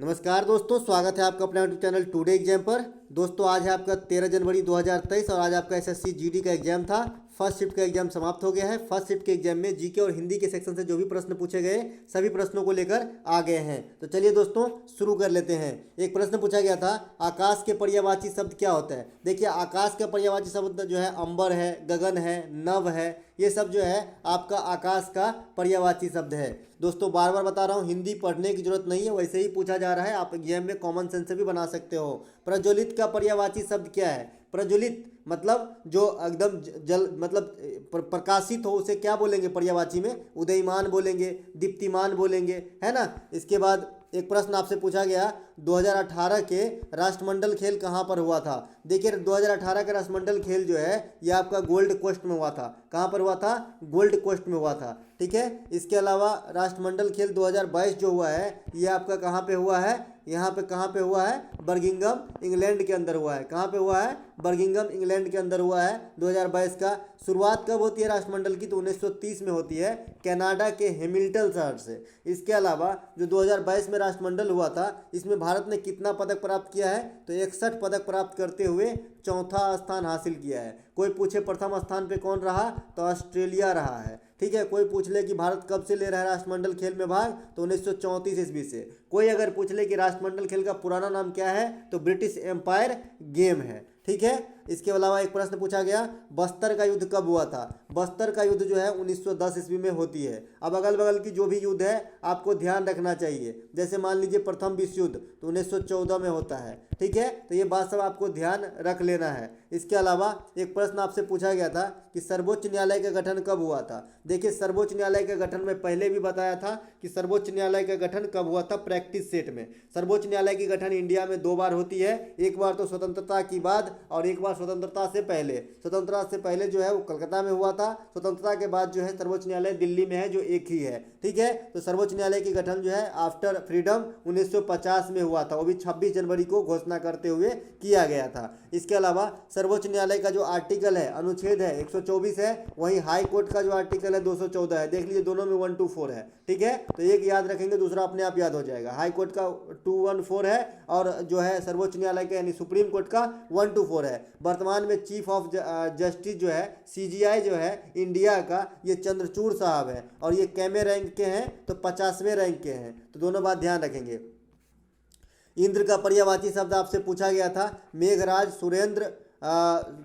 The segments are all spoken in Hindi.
नमस्कार दोस्तों, स्वागत है आपका अपने यूट्यूब चैनल टुडे एग्जाम पर। दोस्तों आज है आपका 13 जनवरी 2023 और आज आपका एसएससी जीडी का एग्जाम था। फर्स्ट शिफ्ट का एग्जाम समाप्त हो गया है। फर्स्ट शिफ्ट के एग्जाम में जीके और हिंदी के सेक्शन से जो भी प्रश्न पूछे गए सभी प्रश्नों को लेकर आ गए हैं। तो चलिए दोस्तों शुरू कर लेते हैं। एक प्रश्न पूछा गया था, आकाश के पर्यायवाची शब्द क्या होता है। देखिए आकाश का पर्यायवाची शब्द जो है अंबर है, गगन है, नभ है, ये सब जो है आपका आकाश का पर्यायवाची शब्द है। दोस्तों बार बार बता रहा हूँ, हिंदी पढ़ने की जरूरत नहीं है, वैसे ही पूछा जा रहा है। आप एग्जाम में कॉमन सेंस से भी बना सकते हो। प्रज्वलित का पर्यायवाची शब्द क्या है। प्रज्वलित मतलब जो एकदम जल मतलब प्रकाशित हो, उसे क्या बोलेंगे पर्यायवाची में। उदयमान बोलेंगे, दीप्तिमान बोलेंगे, है ना। इसके बाद एक प्रश्न आपसे पूछा गया, 2018 के राष्ट्रमंडल खेल कहाँ पर हुआ था। देखिए 2018 का राष्ट्रमंडल खेल जो है ये आपका गोल्ड कोस्ट में हुआ था। कहाँ पर हुआ था, गोल्ड कोस्ट में हुआ था, ठीक है। इसके अलावा राष्ट्रमंडल खेल 2022 जो हुआ है ये आपका कहाँ पे हुआ है, यहाँ पे कहाँ पे हुआ है, बर्मिंघम इंग्लैंड के अंदर हुआ है। कहाँ पे हुआ है, बर्मिंघम इंग्लैंड के अंदर हुआ है 2022 का। शुरुआत कब होती है राष्ट्रमंडल की, तो 1930 में होती है, कनाडा के हैमिल्टन शहर से। इसके अलावा जो 2022 में राष्ट्रमंडल हुआ था इसमें भारत ने कितना पदक प्राप्त किया है, तो 61 पदक प्राप्त करते हुए चौथा स्थान हासिल किया है। कोई पूछे प्रथम स्थान पे कौन रहा, तो ऑस्ट्रेलिया रहा है, ठीक है। कोई पूछ ले कि भारत कब से ले रहा है राष्ट्रमंडल खेल में भाग, तो 1934 ईस्वी से। कोई अगर पूछ ले कि राष्ट्रमंडल खेल का पुराना नाम क्या है, तो ब्रिटिश एम्पायर गेम है, ठीक है। इसके अलावा एक प्रश्न पूछा गया, बस्तर का युद्ध कब हुआ था। बस्तर का युद्ध जो है 1910 ईस्वी में होती है। अब अगल बगल की जो भी युद्ध है आपको ध्यान रखना चाहिए। जैसे मान लीजिए प्रथम विश्व युद्ध तो 1914 में होता है, ठीक है। तो ये बात सब आपको ध्यान रख लेना है। इसके अलावा एक प्रश्न आपसे पूछा गया था कि सर्वोच्च न्यायालय का गठन कब हुआ था। देखिए सर्वोच्च न्यायालय का गठन में पहले भी बताया था कि सर्वोच्च न्यायालय का गठन कब हुआ था, प्रैक्टिस सेट में। सर्वोच्च न्यायालय की गठन इंडिया में 2 बार होती है, एक बार तो स्वतंत्रता की बाद और एक बार स्वतंत्रता से पहले। स्वतंत्रता से पहले जो है वो कलकत्ता में हुआ था, स्वतंत्रता के बाद जो है सर्वोच्च न्यायालय दिल्ली में है, जो एक ही है, ठीक है। तो सर्वोच्च न्यायालय की गठन जो है आफ्टर फ्रीडम 1950 में हुआ था, वो भी 26 जनवरी को घोषणा करते हुए किया गया था। इसके अलावा सर्वोच्च न्यायालय का जो आर्टिकल है, अनुच्छेद है 124 है, वहीं हाई कोर्ट का जो आर्टिकल है 214 है। देख लीजिए दोनों में 1 to 4 है, ठीक है। तो एक याद रखेंगे दूसरा अपने आप याद हो जाएगा। हाई कोर्ट का 214 है और जो है सर्वोच्च न्यायालय का यानी सुप्रीम कोर्ट का 1 to 4 है। वर्तमान में चीफ ऑफ जस्टिस जो है सीजीआई जो है इंडिया का, ये चंद्रचूड़ साहब है और ये कैमे रैंक के हैं, तो 50वें रैंक के हैं। तो दोनों बात ध्यान रखेंगे। इंद्र का पर्यायवाची शब्द आपसे पूछा गया था, मेघराज, सुरेंद्र,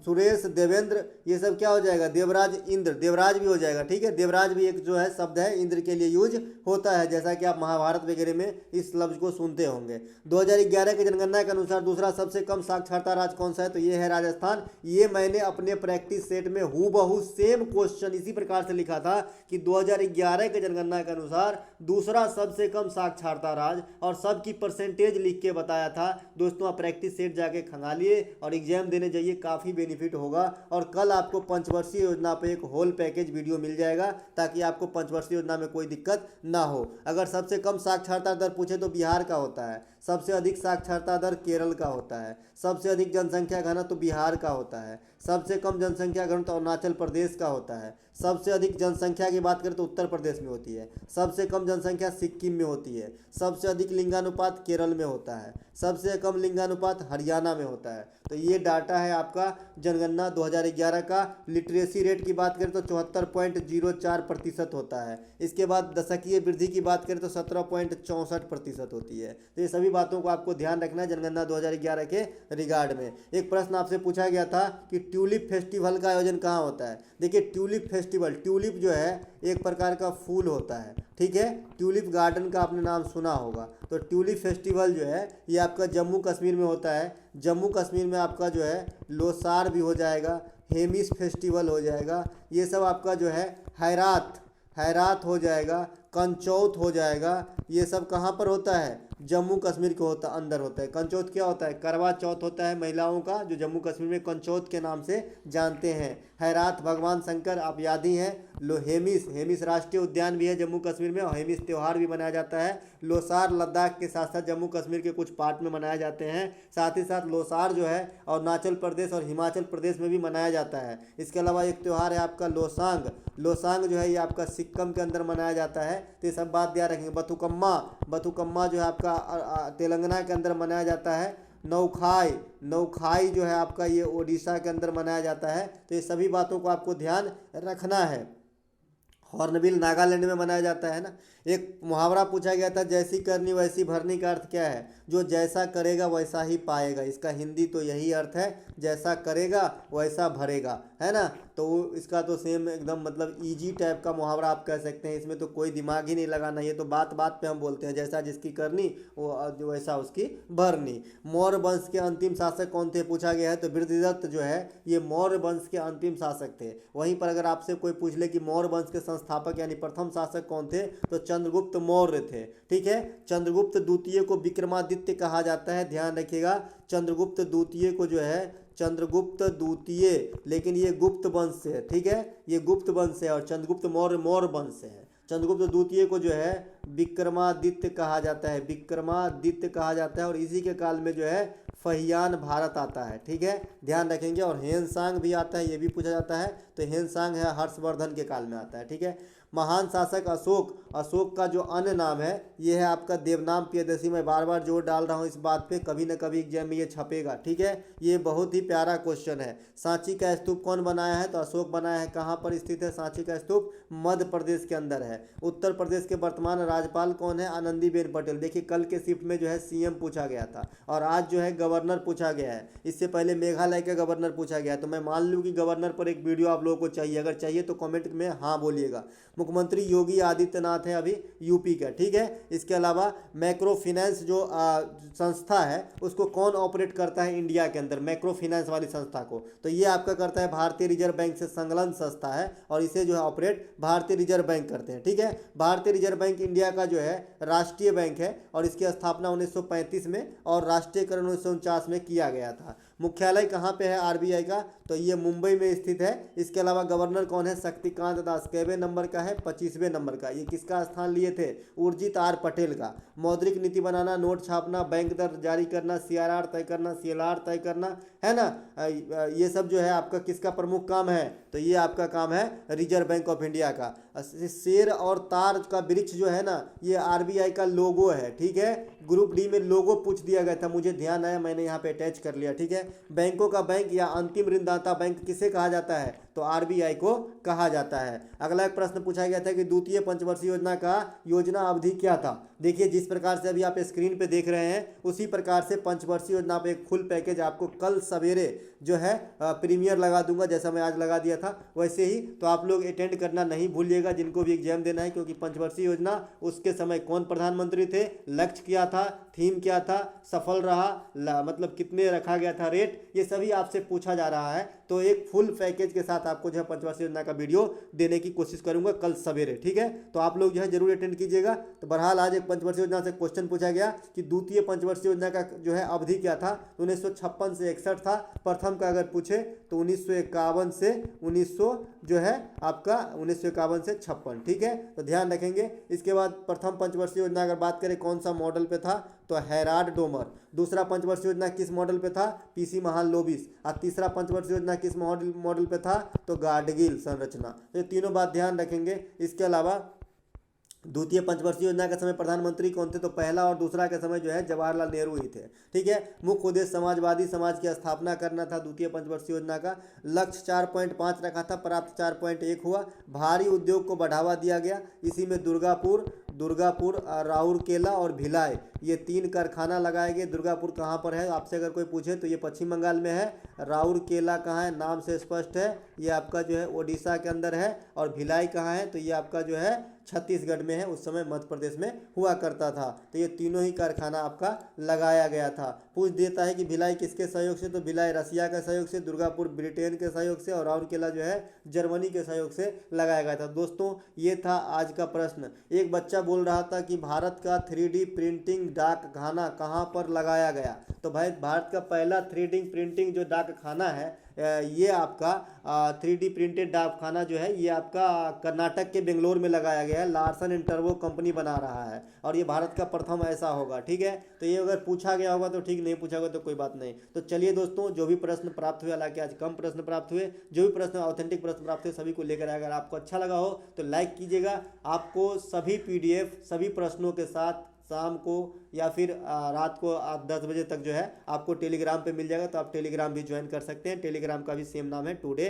सुरेश, देवेंद्र, ये सब क्या हो जाएगा, देवराज, इंद्र। देवराज भी हो जाएगा, ठीक है। देवराज भी एक जो है शब्द है, इंद्र के लिए यूज होता है, जैसा कि आप महाभारत वगैरह में इस लफ्ज को सुनते होंगे। 2011 की जनगणना के अनुसार दूसरा सबसे कम साक्षरता राज्य कौन सा है, तो ये है राजस्थान। ये मैंने अपने प्रैक्टिस सेट में हूबहू सेम क्वेश्चन इसी प्रकार से लिखा था कि 2011 की जनगणना के अनुसार दूसरा सबसे कम साक्षरता राज्य और सबकी परसेंटेज लिख के बताया था। दोस्तों आप प्रैक्टिस सेट जाके खंगालिए और एग्जाम देने जाइए, काफ़ी बेनिफिट होगा। और कल आपको पंचवर्षीय योजना पे एक होल पैकेज वीडियो मिल जाएगा, ताकि आपको पंचवर्षीय योजना में कोई दिक्कत ना हो। अगर सबसे कम साक्षरता दर पूछे तो बिहार का होता है, सबसे अधिक साक्षरता दर केरल का होता है, सबसे अधिक जनसंख्या घनत्व तो बिहार का होता है, सबसे कम जनसंख्या घनत्व तो अरुणाचल प्रदेश का होता है, सबसे अधिक जनसंख्या की बात करें तो उत्तर प्रदेश में होती है, सबसे कम जनसंख्या सिक्किम में होती है, सबसे अधिक लिंगानुपात केरल में होता है, सबसे कम लिंगानुपात हरियाणा में होता है। तो ये डाटा है आपका जनगणना 2011 का। लिटरेसी रेट की बात करें तो 74.04% होता है। इसके बाद दशकीय वृद्धि की बात करें तो 17.64% होती है। तो ये सभी बातों को आपको ध्यान रखना है जनगणना 2011 के रिगार्ड में। एक प्रश्न आपसे पूछा गया था कि ट्यूलिप फेस्टिवल का आयोजन कहाँ होता है। देखिए ट्यूलिप फेस्टिवल, ट्यूलिप जो है एक प्रकार का फूल होता है, ठीक है। ट्यूलिप गार्डन का आपने नाम सुना होगा। तो ट्यूलिप फेस्टिवल जो है ये आपका जम्मू कश्मीर में होता है। जम्मू कश्मीर में आपका जो है लोसार भी हो जाएगा, हेमिस फेस्टिवल हो जाएगा, ये सब आपका जो है हैरात हो जाएगा, कंचौथ हो जाएगा। ये सब कहाँ पर होता है, जम्मू कश्मीर के अंदर होता है। कंचौथ क्या होता है, करवा चौथ होता है महिलाओं का, जो जम्मू कश्मीर में कंचौथ के नाम से जानते हैं। हैरात भगवान शंकर आप याद ही हैं। हेमिस राष्ट्रीय उद्यान भी है जम्मू कश्मीर में और हेमिस त्यौहार भी मनाया जाता है। लोसार लद्दाख के साथ साथ जम्मू कश्मीर के कुछ पार्ट में मनाए जाते हैं। साथ ही साथ लोसार जो है और अरुणाचल प्रदेश और हिमाचल प्रदेश में भी मनाया जाता है। इसके अलावा एक त्यौहार है आपका लोसांग जो है ये आपका सिक्किम के अंदर मनाया जाता है। तो ये सब बात ध्यान रखेंगे। बथुकम्मा, बथुकम्मा जो है आपका तेलंगाना के अंदर मनाया जाता है। नौखाई, नौखाई जो है आपका ये ओडिशा के अंदर मनाया जाता है। तो ये सभी बातों को आपको ध्यान रखना है। हॉर्नबिल नागालैंड में मनाया जाता है ना। एक मुहावरा पूछा गया था, जैसी करनी वैसी भरनी का अर्थ क्या है? जो जैसा करेगा वैसा ही पाएगा। इसका हिंदी तो यही अर्थ है, जैसा करेगा वैसा भरेगा, है ना। तो इसका तो सेम एकदम मतलब इजी टाइप का मुहावरा आप कह सकते हैं। इसमें तो कोई दिमाग ही नहीं लगाना, ये तो बात बात पे हम बोलते हैं, जैसा जिसकी करनी वो जो वैसा उसकी भरनी। मौर्य वंश के अंतिम शासक कौन थे पूछा गया है, तो वृद्धदत्त जो है ये मौर्य वंश के अंतिम शासक थे। वहीं पर अगर आपसे कोई पूछ ले कि मौर्य वंश के संस्थापक यानी प्रथम शासक कौन थे, तो चंद्रगुप्त मौर्य थे। ठीक है, चंद्रगुप्त द्वितीय को विक्रमादित्य कहा जाता है, ध्यान रखिएगा। चंद्रगुप्त द्वितीय को जो है चंद्रगुप्त द्वितीय, लेकिन ये गुप्त वंश से है। ठीक है, ये गुप्त वंश है और चंद्रगुप्त मौर्य मौर्य वंश से है। चंद्रगुप्त द्वितीय को जो है विक्रमादित्य कहा जाता है, विक्रमादित्य कहा जाता है। और इसी के काल में जो है फहियान भारत आता है। ठीक है, ध्यान रखेंगे। और हेनसांग भी आता है, ये भी पूछा जाता है। तो हेनसांग है हर्षवर्धन के काल में आता है। ठीक है, महान शासक अशोक, अशोक का जो अन्य नाम है ये है आपका देवनाम प्रियदर्शी। मैं बार बार जोर डाल रहा हूँ इस बात पे, कभी न कभी एग्जाम में ये छपेगा। ठीक है, ये बहुत ही प्यारा क्वेश्चन है। सांची का स्तूप कौन बनाया है, तो अशोक बनाया है। कहाँ पर स्थित है सांची का स्तूप? मध्य प्रदेश के अंदर है। उत्तर प्रदेश के वर्तमान राज्यपाल कौन है? आनंदीबेन पटेल। देखिए कल के शिफ्ट में जो है सीएम पूछा गया था और आज जो है गवर्नर पूछा गया है। इससे पहले मेघालय का गवर्नर पूछा गया। तो मैं मान लूँ कि गवर्नर पर एक वीडियो आप लोगों को चाहिए, अगर चाहिए तो कमेंट में हाँ बोलिएगा। मुख्यमंत्री योगी आदित्यनाथ है अभी यूपी का। ठीक है, इसके अलावा मैक्रो फाइनेंस जो संस्था है उसको कौन ऑपरेट करता है इंडिया के अंदर, मैक्रो फाइनेंस वाली संस्था को? तो ये आपका करता है भारतीय रिजर्व बैंक से संलग्न संस्था है और इसे जो है ऑपरेट भारतीय रिजर्व बैंक करते हैं। ठीक है, भारतीय रिजर्व बैंक इंडिया का जो है राष्ट्रीय बैंक है और इसकी स्थापना 1935 में और राष्ट्रीयकरण 1949 में किया गया था। मुख्यालय कहाँ पे है आरबीआई का? तो ये मुंबई में स्थित है। इसके अलावा गवर्नर कौन है? शक्तिकांत दास। कैवे नंबर का है? 25वें नंबर का। ये किसका स्थान लिए थे? उर्जित आर पटेल का। मौद्रिक नीति बनाना, नोट छापना, बैंक दर जारी करना, सीआरआर तय करना, सीएलआर तय करना, है ना। ये सब जो है आपका किसका प्रमुख काम है? तो ये आपका काम है रिजर्व बैंक ऑफ इंडिया का। शेर और तार का वृक्ष जो है ना, ये आरबीआई का लोगो है। ठीक है, ग्रुप डी में लोगो पूछ दिया गया था, मुझे ध्यान आया, मैंने यहाँ पे अटैच कर लिया। ठीक है, बैंकों का बैंक या अंतिम ऋणदाता बैंक किसे कहा जाता है? तो आरबीआई को कहा जाता है। अगला एक प्रश्न पूछा गया था कि द्वितीय पंचवर्षीय योजना का योजना अवधि क्या था? देखिए जिस प्रकार से अभी आप स्क्रीन पे देख रहे हैं उसी प्रकार से पंचवर्षीय योजना पे एक फुल पैकेज आपको कल सवेरे जो है प्रीमियर लगा दूंगा, जैसा मैं आज लगा दिया था वैसे ही। तो आप लोग अटेंड करना नहीं भूलिएगा जिनको भी एग्जाम देना है, क्योंकि पंचवर्षीय योजना उसके समय कौन प्रधानमंत्री थे, लक्ष्य क्या था, थीम क्या था, सफल रहा, मतलब कितने रखा गया था रेट, ये सभी आपसे पूछा जा रहा है। तो एक फुल पैकेज के साथ आपको जो है पंचवर्षीय योजना का वीडियो देने की कोशिश करूंगा कल सवेरे। ठीक है, तो आप लोग जो है जरूर अटेंड कीजिएगा। तो बहरहाल आज एक पंचवर्षीय योजना से क्वेश्चन पूछा गया कि द्वितीय पंचवर्षीय योजना का जो है अवधि क्या था? 1956 से 61 था। प्रथम का अगर पूछे तो 1951 से 1900 जो है आपका 1951 से 56। ठीक है, तो ध्यान रखेंगे। इसके बाद प्रथम पंचवर्षीय योजना अगर बात करें कौन सा मॉडल पे था, तो हैराड डोमर। दूसरा पंचवर्षीय योजना किस मॉडल पे था? पीसी महालनोबिस। और तीसरा पंचवर्षीय योजना किस मॉडल पे था? तो गाडगिल संरचना। तो ये तीनों बात ध्यान रखेंगे। इसके अलावा द्वितीय पंचवर्षीय योजना के समय प्रधानमंत्री कौन थे? तो पहला और दूसरा के समय जो है जवाहरलाल नेहरू ही थे। ठीक है, मुख्य उद्देश्य समाजवादी समाज की स्थापना करना था द्वितीय पंचवर्षीय योजना का। लक्ष्य 4.5 रखा था, प्राप्त 4.1 हुआ। भारी उद्योग को बढ़ावा दिया गया, इसी में दुर्गापुर, राउरकेला और भिलाई ये 3 कारखाना लगाए गए। दुर्गापुर कहाँ पर है आपसे अगर कोई पूछे तो ये पश्चिम बंगाल में है। राउरकेला कहाँ है? नाम से स्पष्ट है, ये आपका जो है ओडिशा के अंदर है। और भिलाई कहाँ है? तो ये आपका जो है छत्तीसगढ़ में है, उस समय मध्य प्रदेश में हुआ करता था। तो ये तीनों ही कारखाना आपका लगाया गया था। पूछ देता है कि भिलाई किसके सहयोग से? तो भिलाई रसिया के सहयोग से, दुर्गापुर ब्रिटेन के सहयोग से और राउरकेला जो है जर्मनी के सहयोग से लगाया गया था। दोस्तों ये था आज का प्रश्न। एक बच्चा बोल रहा था कि भारत का 3D प्रिंटिंग डाक खाना कहाँ पर लगाया गया? तो भाई भारत का पहला 3D प्रिंटिंग जो डाक खाना है ये आपका 3D प्रिंटेड डाकखाना जो है ये आपका कर्नाटक के बेंगलोर में लगाया गया है। लार्सन एंड टर्बो कंपनी बना रहा है और ये भारत का प्रथम ऐसा होगा। ठीक है, तो ये अगर पूछा गया होगा तो ठीक, नहीं पूछा होगा तो कोई बात नहीं। तो चलिए दोस्तों, जो भी प्रश्न प्राप्त हुए, हालांकि आज कम प्रश्न प्राप्त हुए, जो भी प्रश्न ऑथेंटिक प्रश्न प्राप्त हुए सभी को लेकर आए। अगर आपको अच्छा लगा हो तो लाइक कीजिएगा। आपको सभी PDF सभी प्रश्नों के साथ शाम को या फिर रात को 10 बजे तक जो है आपको टेलीग्राम पे मिल जाएगा। तो आप टेलीग्राम भी ज्वाइन कर सकते हैं। टेलीग्राम का भी सेम नाम है, टुडे